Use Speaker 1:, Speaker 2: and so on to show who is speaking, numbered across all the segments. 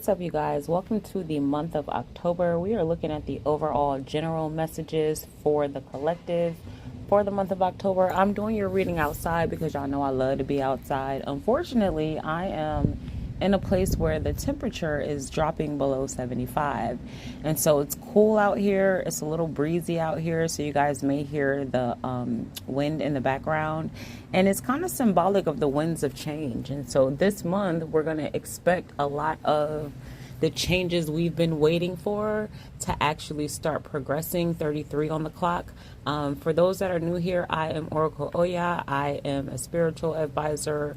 Speaker 1: What's up, you guys? Welcome to the month of October. We are looking at the overall general messages for the collective for the month of October. I'm doing your reading outside because y'all know I love to be outside. Unfortunately, I am in a place where the temperature is dropping below 75. And so it's cool out here. It's a little breezy out here. So you guys may hear the wind in the background. And it's kind of symbolic of the winds of change. And so this month, we're going to expect a lot of the changes we've been waiting for to actually start progressing. 33 on the clock. For those that are new here, I am Oracle Oya. I am a spiritual advisor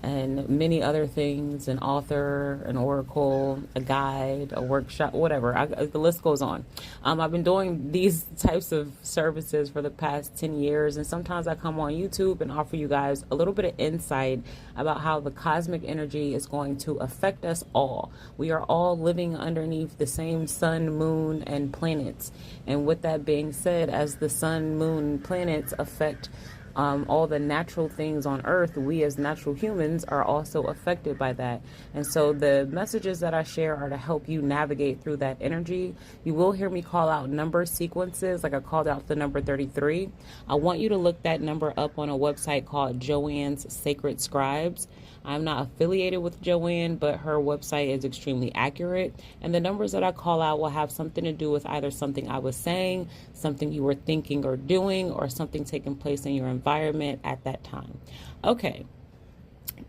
Speaker 1: and many other things, an author, an oracle, a guide, a workshop, whatever. The list goes on. I've been doing these types of services for the past 10 years, and sometimes I come on YouTube and offer you guys a little bit of insight about how the cosmic energy is going to affect us all. We are all living underneath the same sun, moon, and planets. And with that being said, as the sun, moon, planets affect all the natural things on earth, we as natural humans are also affected by that. And so the messages that I share are to help you navigate through that energy. You will hear me call out number sequences, like I called out the number 33. I want you to look that number up on a website called Joanne's Sacred Scribes. I'm not affiliated with Joanne, but her website is extremely accurate. And the numbers that I call out will have something to do with either something I was saying, something you were thinking or doing, or something taking place in your environment at that time. Okay.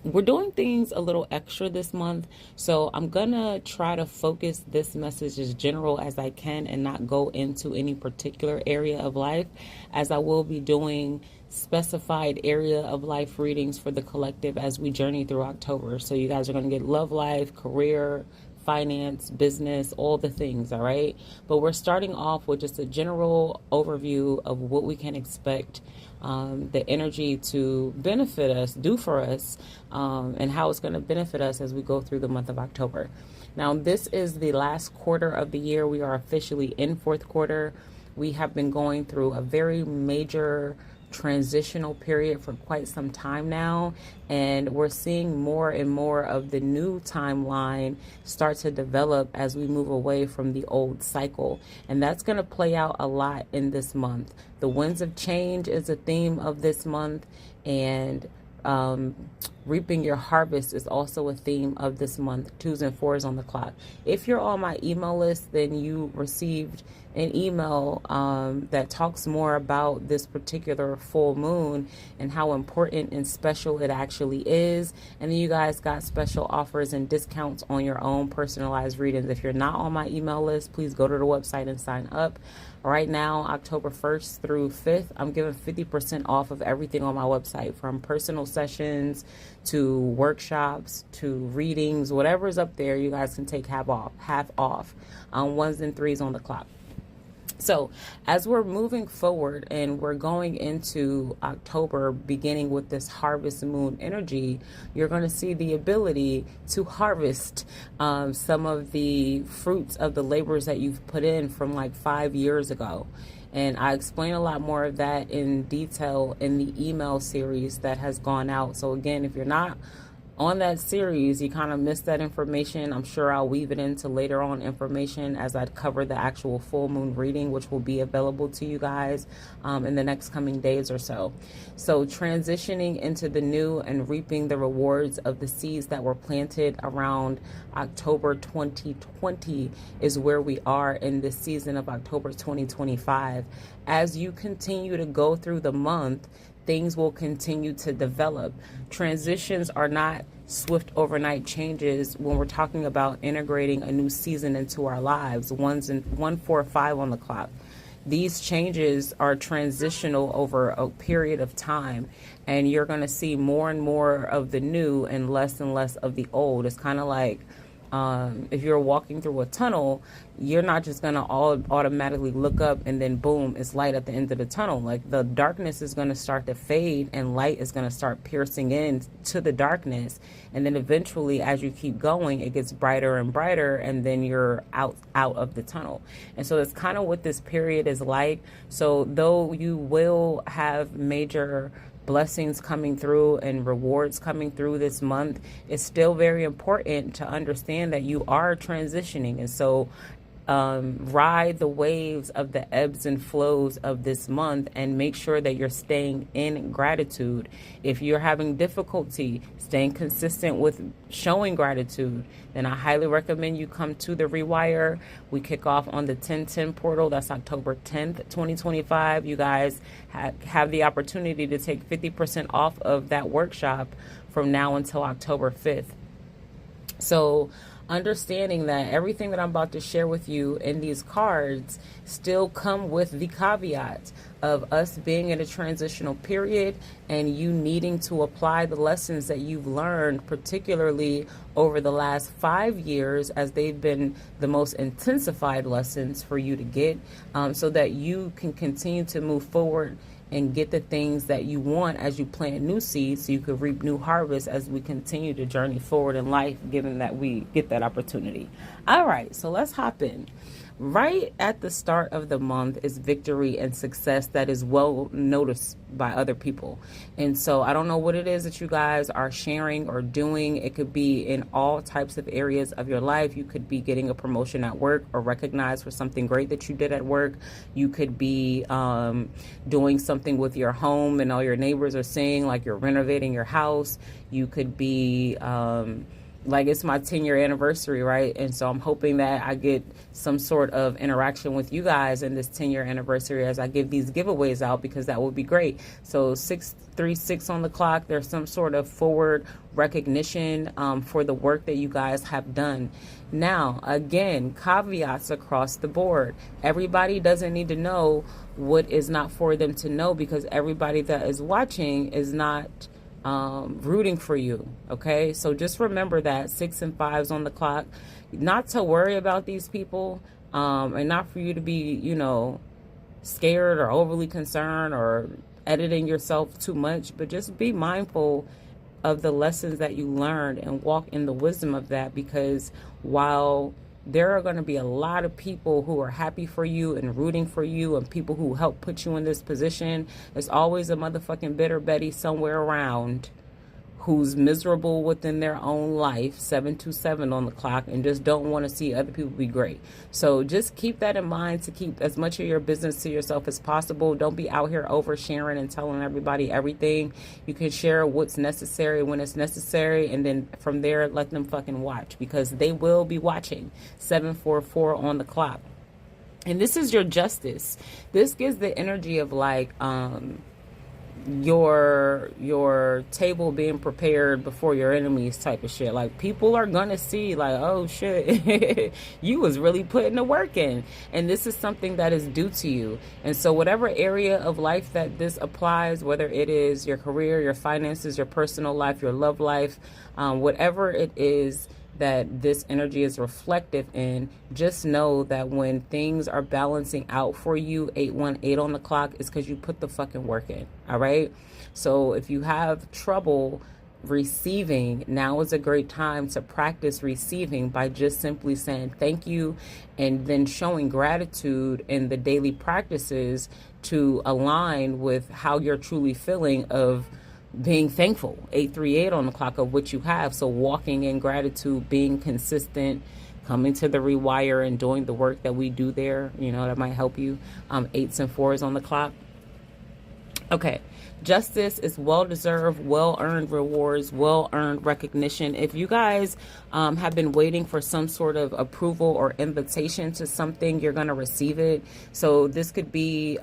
Speaker 1: We're doing things a little extra this month, so I'm gonna try to focus this message as general as I can and not go into any particular area of life, as I will be doing specified area of life readings for the collective as we journey through October. So you guys are going to get love life, career, finance, business, all the things, all right? But we're starting off with just a general overview of what we can expect the energy to benefit us, do for us, and how it's going to benefit us as we go through the month of October. Now, this is the last quarter of the year. We are officially in fourth quarter. We have been going through a very major transitional period for quite some time now, and we're seeing more and more of the new timeline start to develop as we move away from the old cycle, and that's going to play out a lot in this month. The winds of change is a theme of this month, and reaping your harvest is also a theme of this month. 2s and 4s on the clock. If you're on my email list, then you received an email that talks more about this particular full moon and how important and special it actually is. And then you guys got special offers and discounts on your own personalized readings. If you're not on my email list, please go to the website and sign up. Right now, October 1st through 5th, I'm giving 50% off of everything on my website, from personal sessions to workshops to readings. Whatever's up there, you guys can take half off on 1s and 3s on the clock. So as we're moving forward and we're going into October, beginning with this harvest moon energy, you're going to see the ability to harvest some of the fruits of the labors that you've put in from like 5 years ago. And I explain a lot more of that in detail in the email series that has gone out. So again, if you're not on that series, you kind of missed that information. I'm sure I'll weave it into later on information as I cover the actual full moon reading, which will be available to you guys in the next coming days or so. So transitioning into the new and reaping the rewards of the seeds that were planted around October 2020 is where we are in this season of October 2025. As you continue to go through the month, things will continue to develop. Transitions are not swift overnight changes when we're talking about integrating a new season into our lives. 1, 4, 5 on the clock. These changes are transitional over a period of time, and you're going to see more and more of the new and less of the old. It's kind of like if you're walking through a tunnel, you're not just going to automatically look up and then boom, it's light at the end of the tunnel. Like, the darkness is going to start to fade and light is going to start piercing in to the darkness. And then eventually, as you keep going, it gets brighter and brighter, and then you're out of the tunnel. And so that's kind of what this period is like. So though you will have major blessings coming through and rewards coming through this month, it's still very important to understand that you are transitioning. And so ride the waves of the ebbs and flows of this month and make sure that you're staying in gratitude. If you're having difficulty staying consistent with showing gratitude, then I highly recommend you come to the Rewire. We kick off on the 10/10 portal. That's October 10th, 2025. You guys have the opportunity to take 50% off of that workshop from now until October 5th. So understanding that everything that I'm about to share with you in these cards still come with the caveat of us being in a transitional period and you needing to apply the lessons that you've learned, particularly over the last 5 years, as they've been the most intensified lessons for you to get, so that you can continue to move forward and get the things that you want as you plant new seeds so you could reap new harvests as we continue to journey forward in life, given that we get that opportunity. All right, so let's hop in. Right at the start of the month is victory and success that is well noticed by other people. And so I don't know what it is that you guys are sharing or doing. It could be in all types of areas of your life. You could be getting a promotion at work or recognized for something great that you did at work. You could be doing something with your home and all your neighbors are seeing, like you're renovating your house. You could be like, it's my 10-year anniversary, right? And so I'm hoping that I get some sort of interaction with you guys in this 10-year anniversary as I give these giveaways out, because that would be great. So 636 on the clock, there's some sort of forward recognition for the work that you guys have done. Now, again, caveats across the board. Everybody doesn't need to know what is not for them to know, because everybody that is watching is not rooting for you. Okay, so just remember that 6 and 5s on the clock. Not to worry about these people, and not for you to be, you know, scared or overly concerned or editing yourself too much, but just be mindful of the lessons that you learned and walk in the wisdom of that, because while there are going to be a lot of people who are happy for you and rooting for you and people who help put you in this position, there's always a motherfucking bitter Betty somewhere around who's miserable within their own life, 727 on the clock, and just don't want to see other people be great. So just keep that in mind, to keep as much of your business to yourself as possible. Don't be out here oversharing and telling everybody everything. You can share what's necessary when it's necessary, and then from there, let them fucking watch, because they will be watching. 744 on the clock. And this is your justice. This gives the energy of like, your table being prepared before your enemies type of shit. Like, people are gonna see like, oh shit, you was really putting the work in, and this is something that is due to you. And so whatever area of life that this applies, whether it is your career, your finances, your personal life, your love life, whatever it is that this energy is reflective in, just know that when things are balancing out for you, 818 on the clock, is because you put the fucking work in. All right. So if you have trouble receiving, now is a great time to practice receiving by just simply saying thank you, and then showing gratitude in the daily practices to align with how you're truly feeling of being thankful. 838 on the clock of what you have. So walking in gratitude, being consistent, coming to the Rewire and doing the work that we do there, you know, that might help you. 8s and 4s on the clock. Okay. Justice is well-deserved, well-earned rewards, well-earned recognition. If you guys have been waiting for some sort of approval or invitation to something, you're going to receive it. So this could be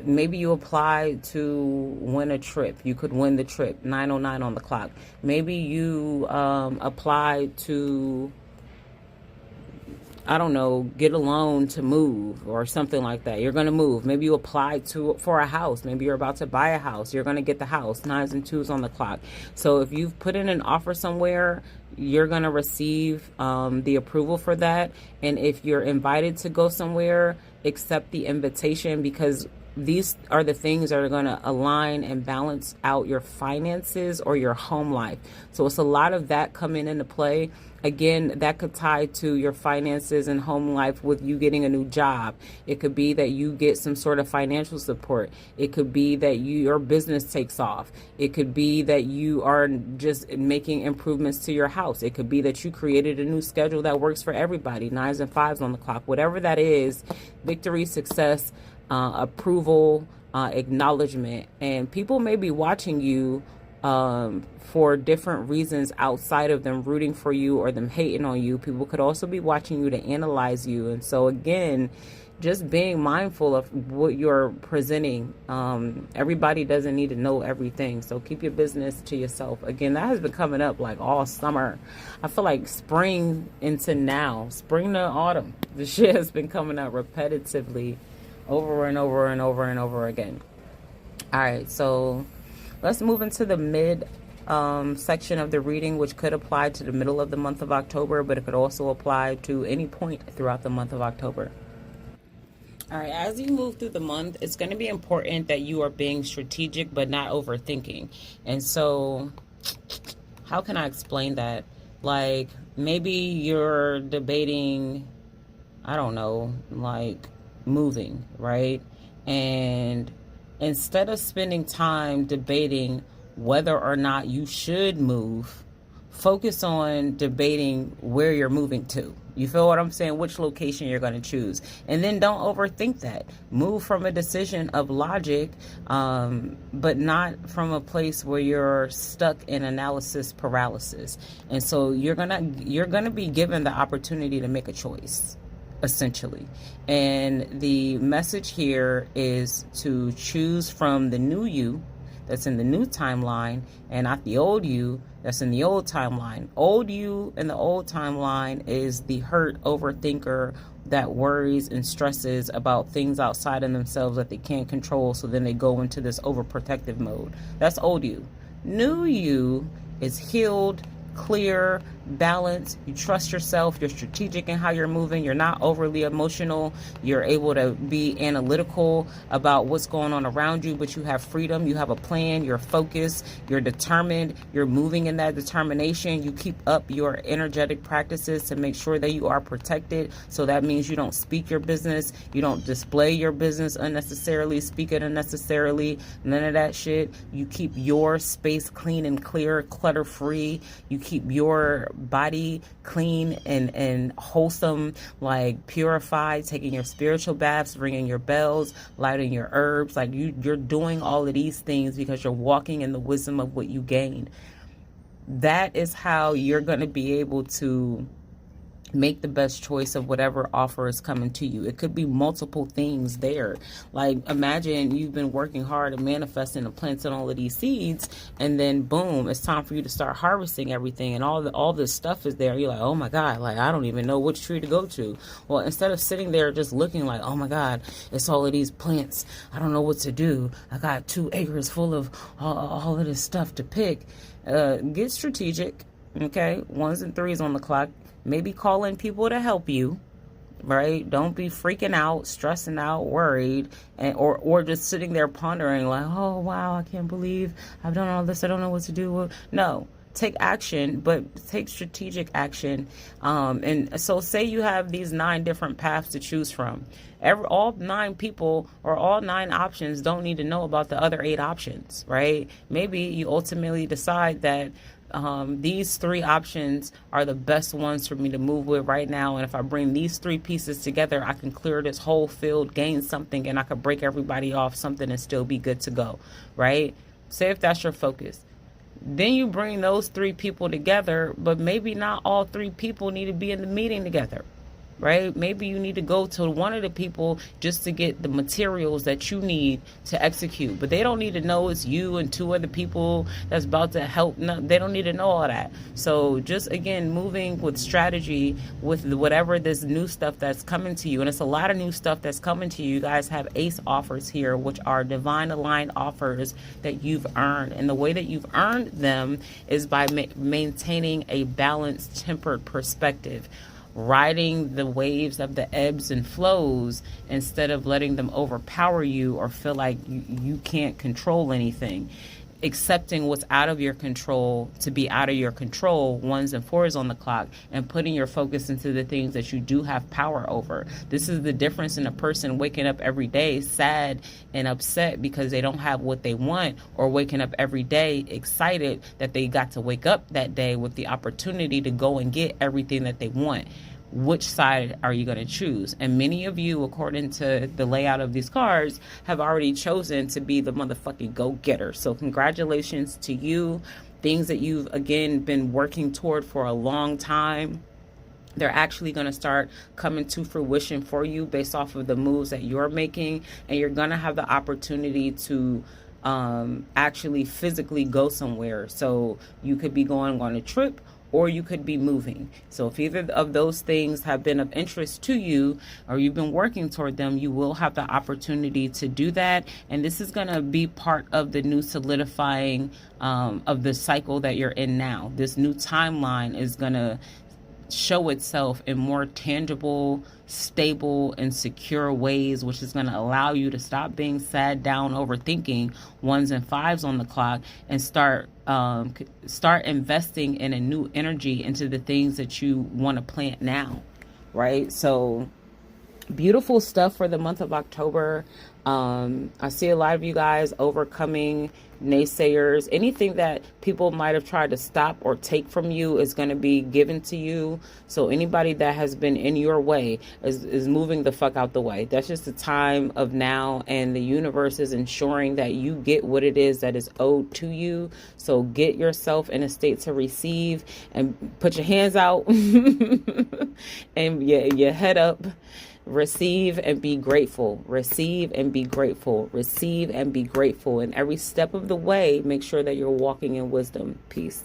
Speaker 1: maybe you apply to win a trip. You could win the trip. 909 on the clock. Maybe you apply to, I don't know, get a loan to move or something like that. You're going to move. Maybe you apply for a house. Maybe you're about to buy a house. You're going to get the house. 9s and 2s on the clock. So if you've put in an offer somewhere, you're going to receive the approval for that. And if you're invited to go somewhere, accept the invitation, because these are the things that are going to align and balance out your finances or your home life. So it's a lot of that coming into play. Again, that could tie to your finances and home life with you getting a new job. It could be that you get some sort of financial support. It could be that your business takes off. It could be that you are just making improvements to your house. It could be that you created a new schedule that works for everybody, 9s and 5s on the clock. Whatever that is, victory, success, approval, acknowledgement. And people may be watching you for different reasons outside of them rooting for you or them hating on you. People could also be watching you to analyze you. And so again, just being mindful of what you're presenting. Everybody doesn't need to know everything. So keep your business to yourself. Again, that has been coming up like all summer. I feel like spring into now, spring to autumn. The shit has been coming up repetitively over and over and over and over again. All right, so let's move into the mid section of the reading, which could apply to the middle of the month of October, but it could also apply to any point throughout the month of October. All right, as you move through the month, it's going to be important that you are being strategic but not overthinking. And so, how can I explain that? Like, maybe you're debating, I don't know, like moving, right? And instead of spending time debating whether or not you should move, focus on debating where you're moving to. You feel what I'm saying? Which location you're going to choose. And then don't overthink that. Move from a decision of logic, but not from a place where you're stuck in analysis paralysis. And so you're gonna be given the opportunity to make a choice, essentially. And the message here is to choose from the new you that's in the new timeline and not the old you that's in the old timeline. Old you in the old timeline is the hurt overthinker that worries and stresses about things outside of themselves that they can't control, so then they go into this overprotective mode. That's old you. New you is healed, clear, balanced. You trust yourself. You're strategic in how you're moving. You're not overly emotional. You're able to be analytical about what's going on around you, but you have freedom. You have a plan. You're focused. You're determined. You're moving in that determination. You keep up your energetic practices to make sure that you are protected. So that means you don't speak your business. You don't display your business unnecessarily, speak it unnecessarily. None of that shit. You keep your space clean and clear, clutter free. You keep your body clean and wholesome, like purified, taking your spiritual baths, ringing your bells, lighting your herbs. Like you're doing all of these things because you're walking in the wisdom of what you gained. That is how you're going to be able to make the best choice of whatever offer is coming to you. It could be multiple things there. Like, imagine you've been working hard and manifesting and planting all of these seeds, and then boom, it's time for you to start harvesting everything, and all this stuff is there. You're like, oh my God, like I don't even know which tree to go to. Well, instead of sitting there just looking like, oh my God, it's all of these plants, I don't know what to do, I got 2 acres full of all of this stuff to pick. Get strategic. Okay, 1s and 3s on the clock. Maybe call in people to help you, right? Don't be freaking out, stressing out, worried, and or just sitting there pondering like, oh, wow, I can't believe I've done all this. I don't know what to do. No, take action, but take strategic action. And so say you have these 9 different paths to choose from. All 9 people or all 9 options don't need to know about the other 8 options, right? Maybe you ultimately decide that these 3 options are the best ones for me to move with right now. And if I bring these 3 pieces together, I can clear this whole field, gain something, and I could break everybody off something and still be good to go, right? Say if that's your focus. Then you bring those 3 people together, but maybe not all 3 people need to be in the meeting together. Right? Maybe you need to go to one of the people just to get the materials that you need to execute. But they don't need to know it's you and 2 other people that's about to help. No, they don't need to know all that. So just, again, moving with strategy with whatever this new stuff that's coming to you. And it's a lot of new stuff that's coming to you. You guys have ACE offers here, which are divine aligned offers that you've earned. And the way that you've earned them is by maintaining a balanced, tempered perspective, riding the waves of the ebbs and flows instead of letting them overpower you or feel like you can't control anything. accepting what's out of your control to be out of your control, ones and fours on the clock, and putting your focus into the things that you do have power over. This is the difference in a person waking up every day sad and upset because they don't have what they want, or waking up every day excited that they got to wake up that day with the opportunity to go and get everything that they want. Which side are you going to choose? And many of you, according to the layout of these cards, have already chosen to be the motherfucking go-getter. So congratulations to you. Things that you've, again, been working toward for a long time, they're actually going to start coming to fruition for you based off of the moves that you're making. And you're going to have the opportunity to actually physically go somewhere. So you could be going on a trip, or you could be moving. So if either of those things have been of interest to you, or you've been working toward them, you will have the opportunity to do that. And this is going to be part of the new solidifying of the cycle that you're in now. This new timeline is going to show itself in more tangible, stable, and secure ways, which is going to allow you to stop being sad, down, overthinking, ones and fives on the clock, and start investing in a new energy into the things that you want to plant now, right? So beautiful stuff for the month of October. I see a lot of you guys overcoming naysayers. Anything that people might have tried to stop or take from you is going to be given to you. So anybody that has been in your way is moving the fuck out the way. That's just the time of now, and the universe is ensuring that you get what it is that is owed to you. So get yourself in a state to receive, and put your hands out and your head up. Receive and be grateful. Receive and be grateful. Receive and be grateful. And every step of the way, make sure that you're walking in wisdom. Peace.